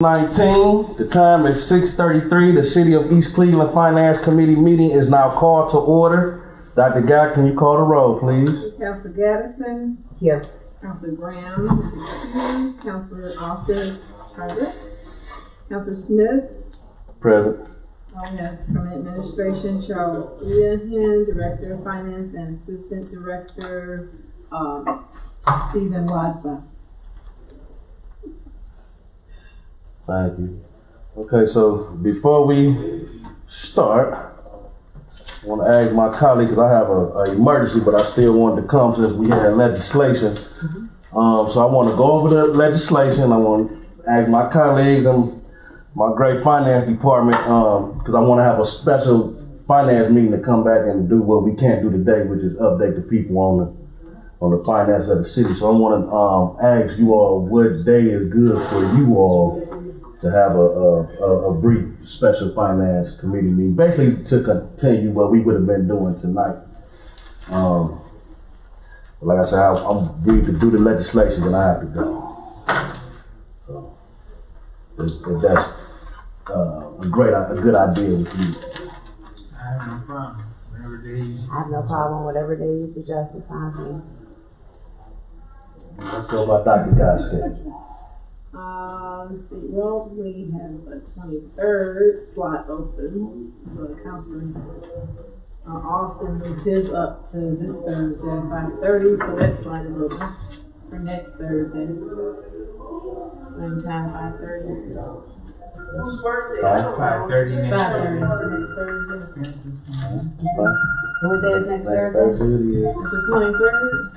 19. The time is 6:33. The City of East Cleveland Finance Committee meeting is now called to order. Dr. Guy, can you call the roll, please? Councilor Gaddison. Here. Councilor Graham. Excused. Councilor Austin. Present. Councilor Smith. Present. We have from administration Charles Leahan, Director of Finance, and Assistant Director Stephen Watson. Thank you. Okay, so before we start, I want to ask my colleague, because I have an emergency, but I still wanted to come since we had legislation. So I want to go over the legislation. I want to ask my colleagues and my great finance department, because I want to have a special finance meeting to come back and do what we can't do today, which is update the people on the finance of the city. So I want to ask you all what day is good for you all to have a brief special finance committee meeting, basically to continue what we would have been doing tonight. Like I said, I'm ready to do the legislation, and I have to go. So if that's a good idea with you. I have no problem. Whatever day. I have no problem. Whatever day you suggest, it's on me. Let's go by Dr. Guy's schedule. Let's see. Well, we have a 23rd slot open. So Councilor Austin moved his up to this Thursday at 5:30. So that slot is open for next Thursday. Same time, 5:30. Whose birthday? 5:30 next 5:30 Thursday. next Thursday. So what day is next Thursday? It's the 23rd.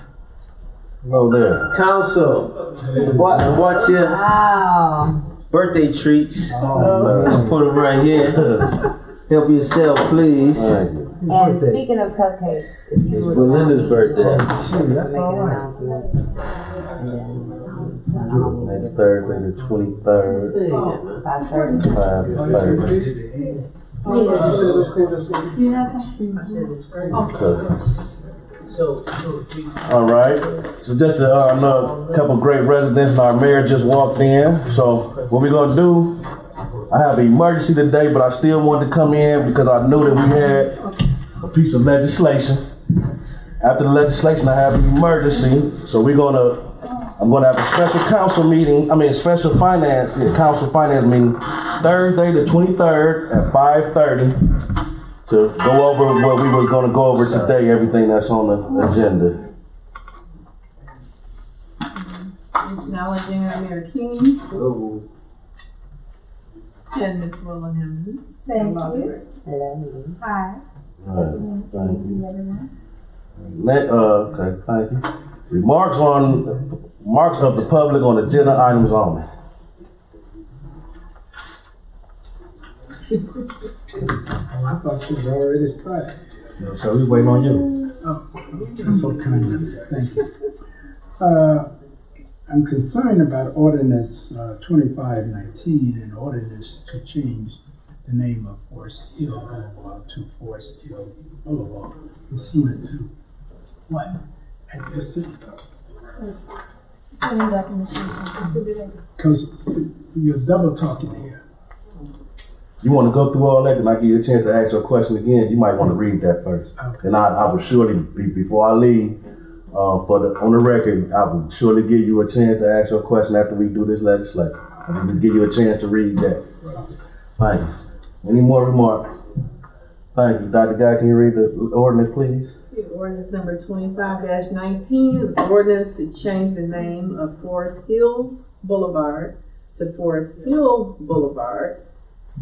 Hello there. Council, watch your Wow. birthday treats. Oh, Put them right here. Help yourself, please. Thank you. And speaking of cupcakes, if you would Belinda's birthday. make an announcement. Next Thursday, the 23rd, 5:30. 5:30. All right. So just another couple great residents, and our mayor just walked in. So what we're gonna do? I have an emergency today, but I still wanted to come in because I knew that we had a piece of legislation. After the legislation, I have an emergency. So I'm gonna have a special council meeting. Special council finance meeting Thursday, the 23rd at 5:30 to go over what we were gonna go over today, everything that's on the agenda. Acknowledging our Mayor King and Ms. Willingham. Thank you. Hello. Hi. All right, thank you. Everyone. Okay, thank you. Remarks of the public on agenda items only. Oh, I thought you was already started. So we waiting on you. Oh, that's so kind of you. Thank you. I'm concerned about ordinance 2519 and ordinance to change the name of Forest Hill Boulevard to Forest Hill Boulevard, pursuant to what? At the city. Because you're double talking here. You want to go through all that, and I give you a chance to ask your question again. You might want to read that first, Okay. and I will surely before I leave. On the record, I will surely give you a chance to ask your question after we do this legislation. I will give you a chance to read that. Thank you. Any more remarks? Thank you. Dr. Guy, can you read the ordinance, please? Ordinance number 25-19, ordinance to change the name of Forest Hills Boulevard to Forest Hill Boulevard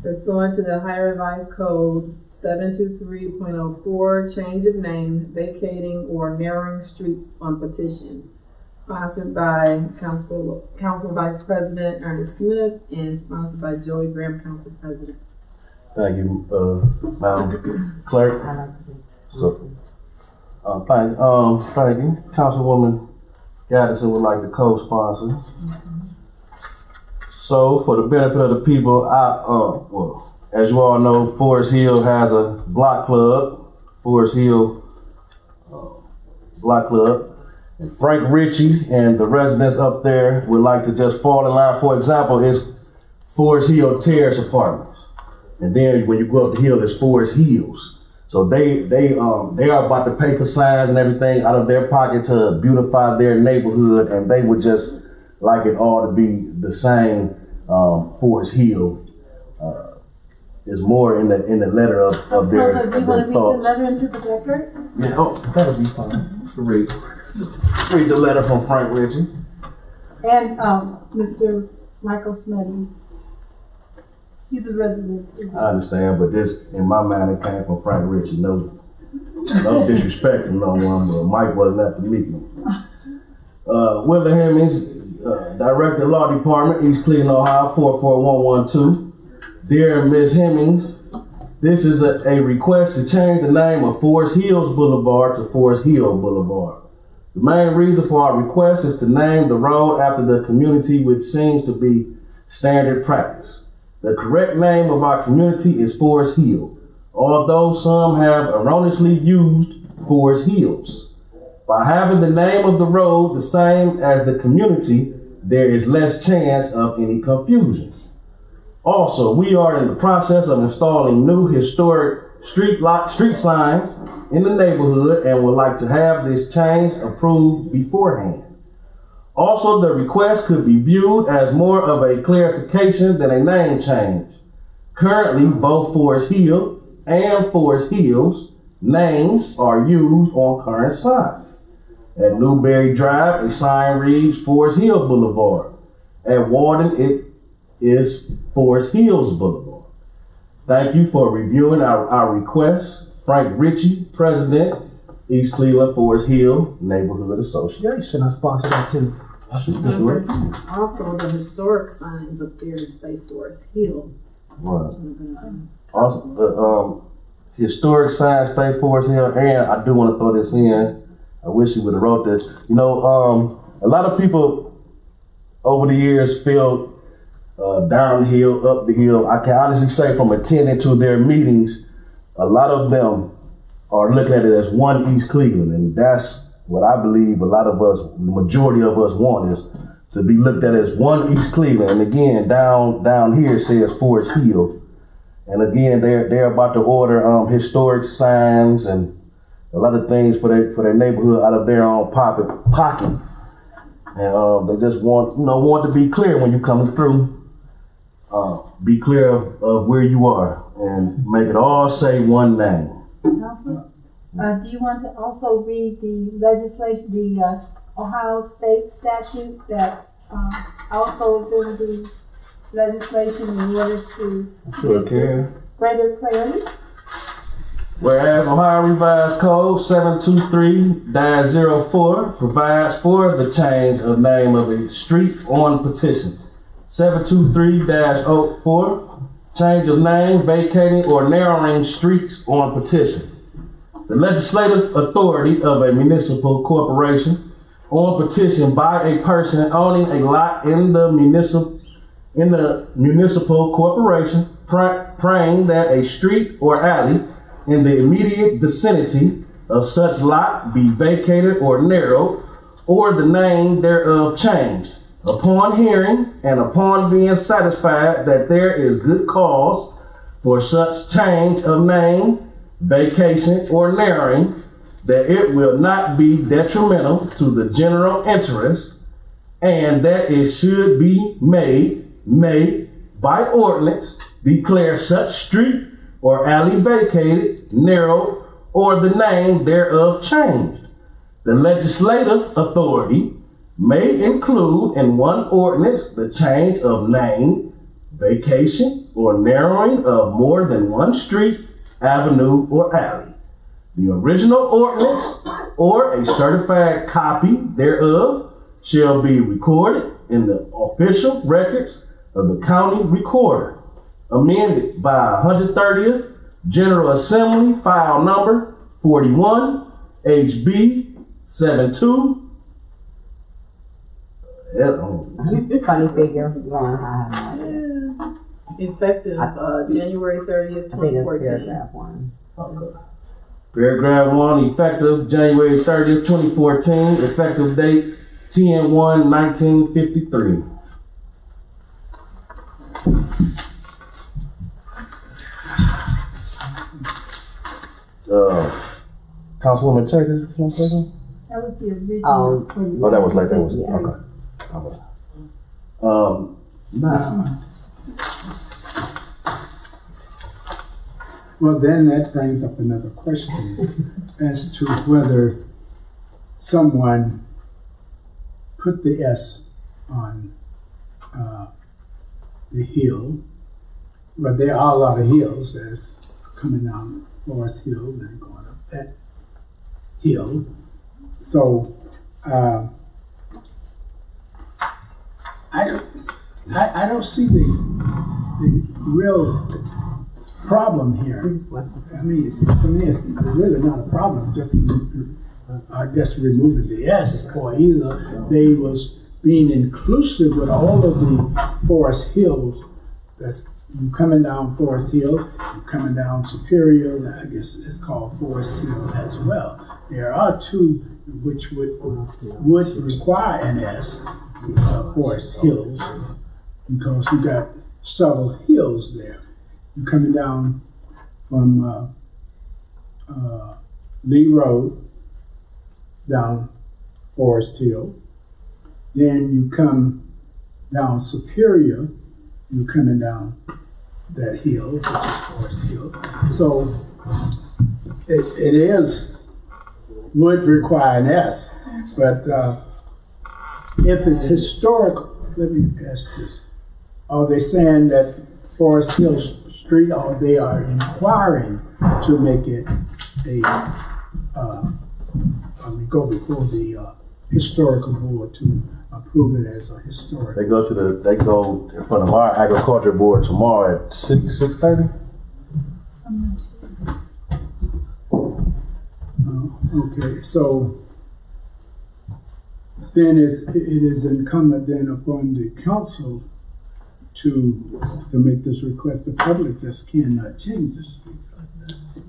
pursuant to the Ohio Revised Code 723.04, change of name, vacating or narrowing streets on petition. Sponsored by Council Vice President Ernest Smith and sponsored by Joey Graham, Council President. Thank you, Madam Clerk. I like to do. So, thank you. Councilwoman Gaddison would like to co-sponsor. So, for the benefit of the people, as you all know, Forest Hill has a block club, Forest Hill Block Club. Frank Ritchie and the residents up there would like to just fall in line. For example, it's Forest Hill Terrace Apartments. And then when you go up the hill, it's Forest Hills. So they are about to pay for signs and everything out of their pocket to beautify their neighborhood, and they would just like it all to be the same. Forest Hill is more in the letter of their, So do you want to read the thoughts. letter into the record? Yeah, oh, that'll be fine. Read the letter from Frank Ritchie. And Mr. Michael Smetty. He's a resident too. I understand, but this, in my mind, it came from Frank Ritchie. No disrespect to no one, but Mike wasn't at the meeting. Willa Hemmings, Director of Law Department, East Cleveland, Ohio, 44112. Dear Ms. Hemmings, this is a request to change the name of Forest Hills Boulevard to Forest Hill Boulevard. The main reason for our request is to name the road after the community, which seems to be standard practice. The correct name of our community is Forest Hill, although some have erroneously used Forest Hills. By having the name of the road the same as the community, there is less chance of any confusion. Also, we are in the process of installing new historic street signs in the neighborhood and would like to have this change approved beforehand. Also, the request could be viewed as more of a clarification than a name change. Currently, both Forest Hill and Forest Hills names are used on current signs. At Newberry Drive, a sign reads Forest Hill Boulevard. At Walden, it is Forest Hills Boulevard. Thank you for reviewing our request. Frank Ritchie, President, East Cleveland Forest Hill Neighborhood Association. I sponsor that too. Also, the historic signs up there say Forest Hill. Right. Also, historic signs stay Forest Hill, and I do want to throw this in. I wish he would have wrote this. You know, a lot of people over the years feel downhill, up the hill. I can honestly say from attending to their meetings, a lot of them are looking at it as one East Cleveland, and that's what I believe a lot of us, the majority of us want, is to be looked at as one East Cleveland. And again, down here it says Forest Hill. And again, they're about to order historic signs and a lot of things for their neighborhood out of their own pocket. And they just want to be clear when you're coming through. Be clear of where you are and make it all say one name. Do you want to also read the legislation, the Ohio State statute that also is in the legislation in order to get greater clarity? Whereas Ohio Revised Code 723-04 provides for the change of name of a street on petition. 723-04, change of name, vacating or narrowing streets on petition. The legislative authority of a municipal corporation on petition by a person owning a lot in the municipal corporation, praying that a street or alley in the immediate vicinity of such lot be vacated or narrowed, or the name thereof changed. Upon hearing and upon being satisfied that there is good cause for such change of name, vacation, or narrowing, that it will not be detrimental to the general interest, and that it should be may by ordinance declare such street or alley vacated, narrowed, or the name thereof changed. The legislative authority may include in one ordinance the change of name, vacation, or narrowing of more than one street, avenue, or alley. The original ordinance or a certified copy thereof shall be recorded in the official records of the county recorder, amended by 130th General Assembly, file number 41, HB 72. Funny figure. One. Effective January 30th, I think it's 2014. paragraph one. Paragraph 1, effective January 30th, 2014, effective date 10/1/1953. Councilwoman Chambers, you want to say something? That was the original. Oh, that was like, that was, Yeah. okay. Nah. Well, then that brings up another question as to whether someone put the S on the hill. But there are a lot of hills that's coming down Forest Hill and going up that hill. So I don't see the real problem here. I mean, to me, it's really not a problem. Just, I guess, removing the S, or either they was being inclusive with all of the Forest Hills. That's you coming down Forest Hill, you coming down Superior. I guess it's called Forest Hill as well. There are two which would require an S, Forest Hills, because you got several hills there. You're coming down from Lee Road down Forest Hill. Then you come down Superior, you're coming down that hill, which is Forest Hill. So it would require an S, but if it's historical, let me ask this. Are they saying that Forest Hill Street, or they are inquiring to make it go before the historical board to approve it as a historic? They go in front of our agriculture board tomorrow at 6:30. Okay, so then it is incumbent then upon the council to make this request. The public just cannot change this.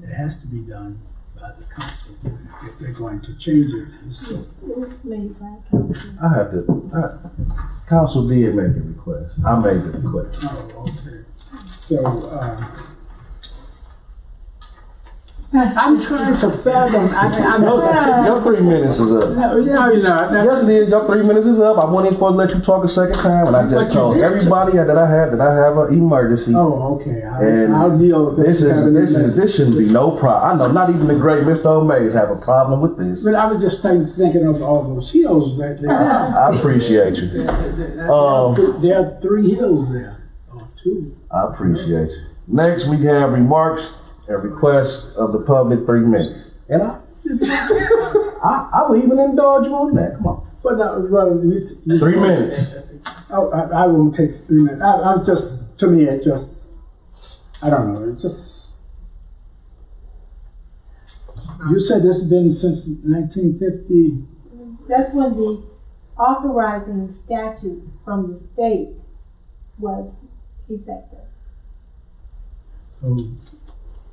It has to be done by the council if they're going to change it. So, It was made by council. I have to. Council did make the request. I made the request. oh, okay. So I'm trying to fathom. I know that. Your 3 minutes is up. No, Yes, it is. Your 3 minutes is up. I wasn't supposed to let you talk a second time, and I But just you told did. everybody that I have an emergency. Oh, okay. And I'll deal with this shouldn't be no problem. I know not even the great Mr. O'Mays have a problem with this. But I was just thinking of all those hills that there are. I appreciate you. There are 3 hills there, or 2. I appreciate you. Next, we have remarks and requests of the public, 3 minutes. And I will even indulge you on that. Come on. But you 3 minutes. Oh, I won't take 3 minutes. I'm just, to me, it just, I don't know. It just. You said this has been since 1950. That's when the authorizing statute from the state was effective. So,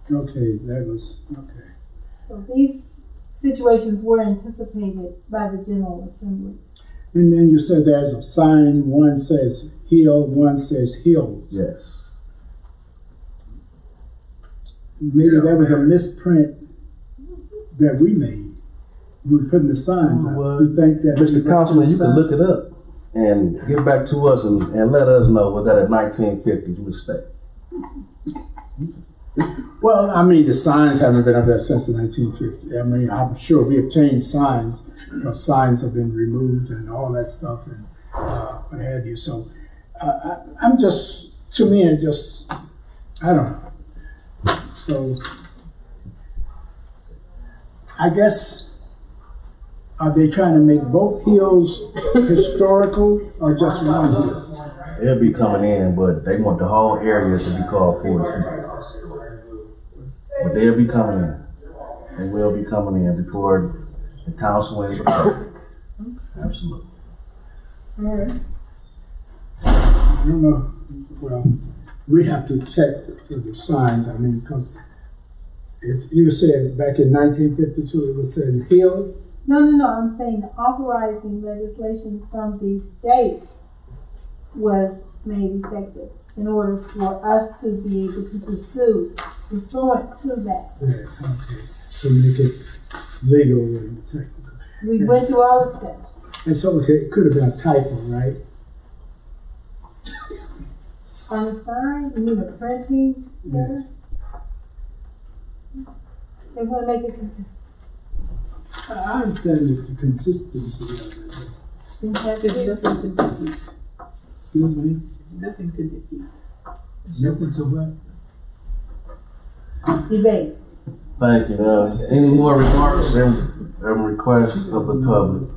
okay, that was, okay. So these situations were anticipated by the General Assembly. And then you said there's a sign, one says hill, one says hill. Yes. Maybe that was a misprint that we made. We were putting the signs up. Well, You think that Mr. Councilman, you can look it up and get back to us and let us know was that a 1950s mistake. Well, I mean, the signs haven't been up there since the 1950s. I mean, I'm sure we have changed signs. You know, signs have been removed and all that stuff and what have you. So I'm just, to me, it just, I don't know. So I guess, are they trying to make both hills historical or just one hill? They'll be coming in, but they want the whole area to be called Forest. But they'll be coming in. They will be coming in before the council and the public. Absolutely. All right. I don't know. Well, we have to check for the signs. I mean, because if you said back in 1952 it was saying hill. No, I'm saying the authorizing legislation from the state was made effective in order for us to be able to pursue pursuant to that. Yeah, okay. To make it legal and technical. We went through all the steps. And so it could have been a typo, right? On the sign, you mean the printing? Yes. They want to make it consistent. I understand the consistency of it. It has There's to be- nothing to defeat. Excuse me? Nothing to defeat. Nothing to what? debate. Thank you. Any more remarks and requests of the public?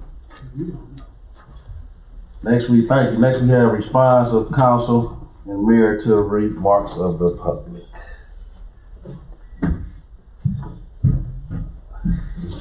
Next we thank you. Next we have response of council and mayor to remarks of the public.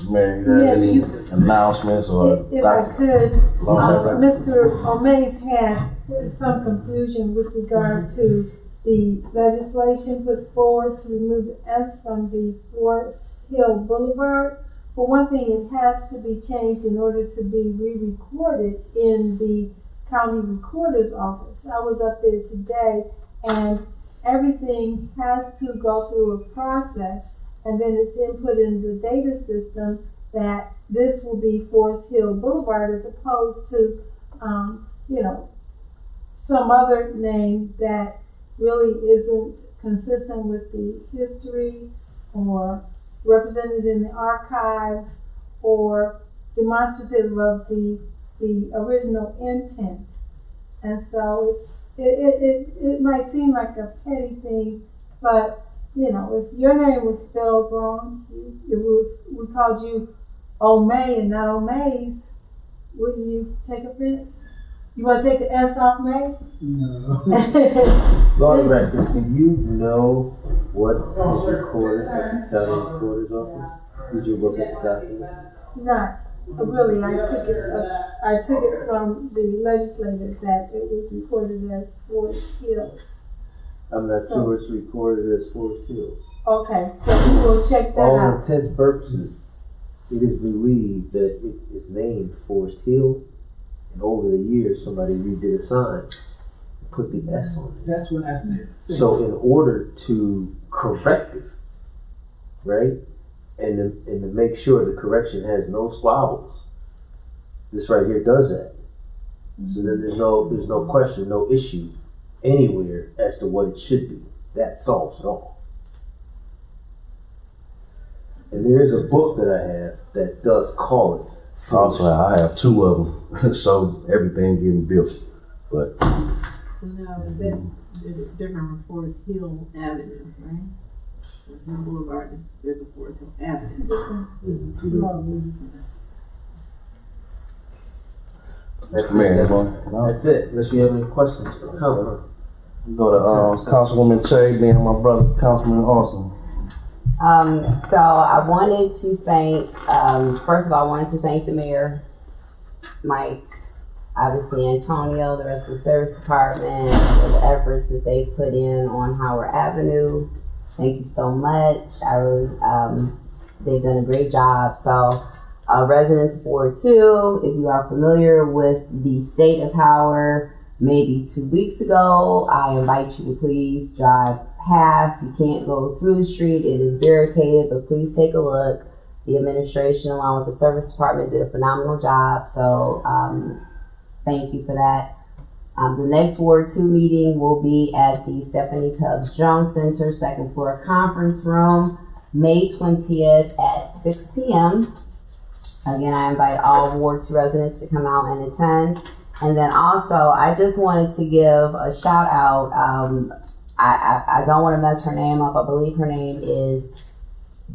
Mayor, you have any announcements or? If I could, Long- Mr. O'Mays had some confusion with regard to the legislation put forward to remove the S from the Forest Hill Boulevard. For one thing, it has to be changed in order to be re-recorded in the county recorder's office. I was up there today and everything has to go through a process and then it's input in the data system that this will be Forest Hill Boulevard as opposed to, some other name that really isn't consistent with the history or represented in the archives or demonstrative of the original intent. And so it might seem like a petty thing, but if your name was spelled wrong, we called you O'May and not O'Mays, wouldn't you take offense? You want to take the S off May? No. Lord Record, do you know what is recorded at the county recorder's office? Did you look at the document? Not really. I took it from the legislator that it was recorded as Forest Hills. I'm not sure it's recorded as Forest Hills. Okay, so we will check that All out. intents and purposes, it is believed that it is named Forest Hill, and over the years somebody redid a sign and put the S on it. That's what I said. So in order to correct it, right, and to make sure the correction has no squabbles, this right here does that. So then there's no question, no issue anywhere as to what it should be. That solves it all. And there is a book that I have that does call it. Also, I have two of them, so everything getting built. But So now is that different from Forest Hill Avenue, right? Forest Hill Boulevard, there's a Forest Hill Avenue. That's Mayor, it. That's it. Unless you have any questions for comment. go to Councilwoman Che, then my brother Councilman Austin. So I wanted to thank, first of all, I wanted to thank the mayor, Mike, obviously Antonio, the rest of the service department for the efforts that they put in on Howard Avenue. Thank you so much. I really, they've done a great job. So residents of Ward 2, if you are familiar with the state of Howard, maybe 2 weeks ago, I invite you to please drive past. You can't go through the street. It is barricaded, but please take a look. The administration along with the service department did a phenomenal job. So thank you for that. The next Ward 2 meeting will be at the Stephanie Tubbs Jones Center, second floor conference room, May 20th at 6 p.m. Again, I invite all Ward 2 residents to come out and attend. And then also, I just wanted to give a shout out. I don't want to mess her name up. I believe her name is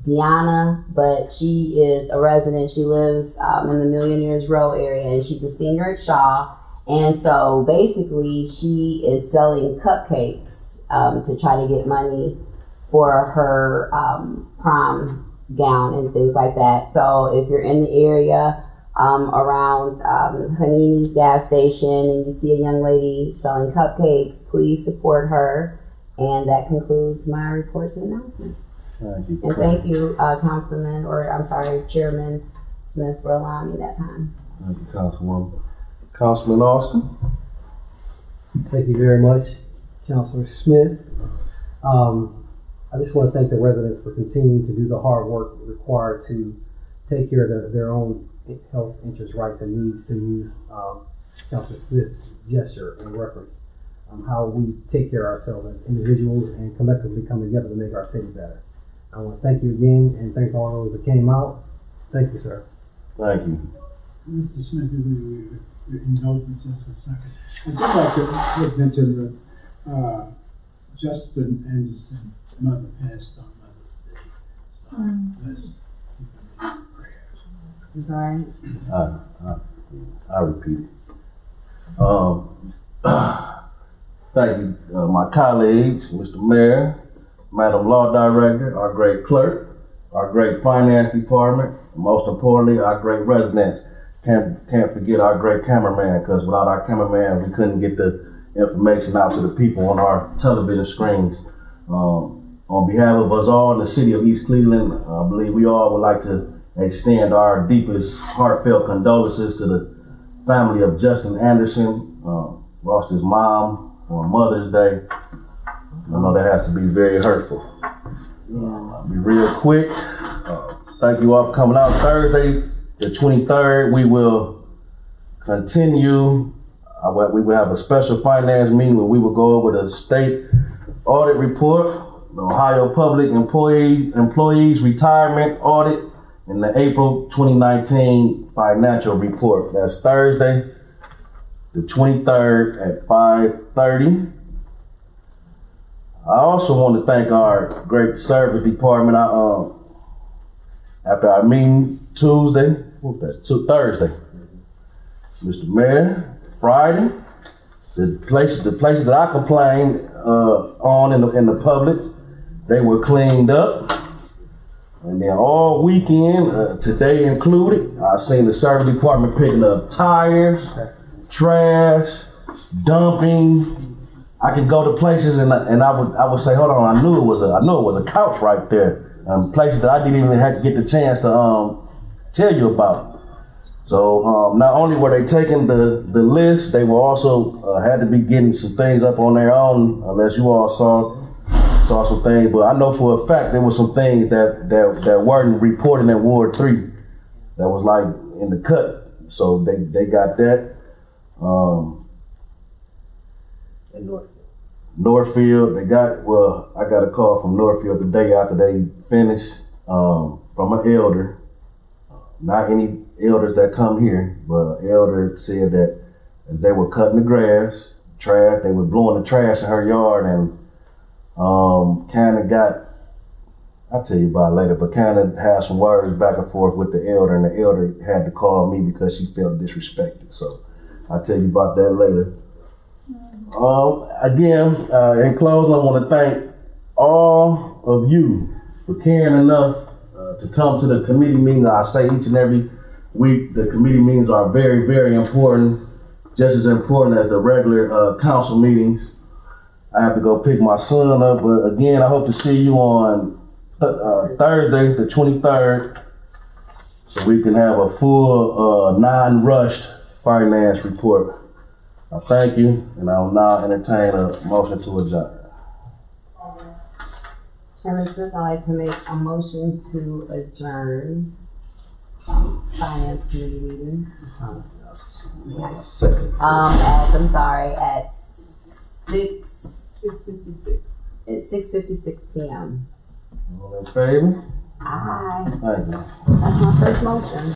Deanna, but she is a resident. She lives in the Millionaires Row area, and she's a senior at Shaw. And so basically, she is selling cupcakes to try to get money for her prom gown and things like that. So if you're in the area around Hanini's gas station and you see a young lady selling cupcakes, please support her. And that concludes my reports and announcements. Thank you. And thank you, Chairman Smith, for allowing me that time. Thank you, Councilwoman. Councilman Austin. Thank you very much. Councilor Smith. I just want to thank the residents for continuing to do the hard work required to take care of their own health interests, rights, and needs, to use Councilor Smith's gesture in reference how we take care of ourselves as individuals and collectively come together to make our city better. I want to thank you again and thank all those that came out. Thank you, sir. Thank you. Mr. Smith, if you indulge me just a second. I'd just like to mention that Justin Anderson's mother passed on Mother's Day. So let's keep her in prayers. I'm sorry. I repeat it. Thank you, my colleagues, Mr. Mayor, Madam Law Director, our great clerk, our great finance department, and most importantly, our great residents. Can't forget our great cameraman, because without our cameraman, we couldn't get the information out to the people on our television screens. On behalf of us all in the city of East Cleveland, I believe we all would like to extend our deepest heartfelt condolences to the family of Justin Anderson. Lost his mom on Mother's Day. I know that has to be very hurtful. I'll be real quick. Thank you all for coming out. Thursday, the 23rd, we will continue. We will have a special finance meeting where we will go over the state audit report, the Ohio Public Employees Retirement Audit, and the April 2019 financial report. That's Thursday, the 23rd at 5:30. I also want to thank our great service department. After our meeting Thursday, Mr. Mayor, Friday, the places that I complained on in the public, they were cleaned up. And then all weekend, today included, I seen the service department picking up tires, trash, dumping. I could go to places and I would say, hold on, I knew it was a couch right there. Places that I didn't even have to get the chance to tell you about. So not only were they taking the list, they were also had to be getting some things up on their own, unless you all saw some things. But I know for a fact there were some things that weren't reported in Ward 3 that was like in the cut. So they got that. And Northfield, I got a call from Northfield the day after they finished from an elder. Not any elders that come here, but an elder said that as they were cutting the grass, trash, they were blowing the trash in her yard, and kind of got, I'll tell you about it later, but kind of had some words back and forth with the elder, and the elder had to call me because she felt disrespected. So I'll tell you about that later. Again, in closing, I want to thank all of you for caring enough to come to the committee meetings. I say each and every week, the committee meetings are very, very important, just as important as the regular council meetings. I have to go pick my son up, but again, I hope to see you on Thursday, the 23rd, so we can have a full, non-rushed finance report. I thank you, and I will now entertain a motion to adjourn. Chairman Smith, I'd like to make a motion to adjourn Finance Committee meeting. Second. At 6:56. 6:56 p.m. All in favor? Aye. Thank you. That's my first motion.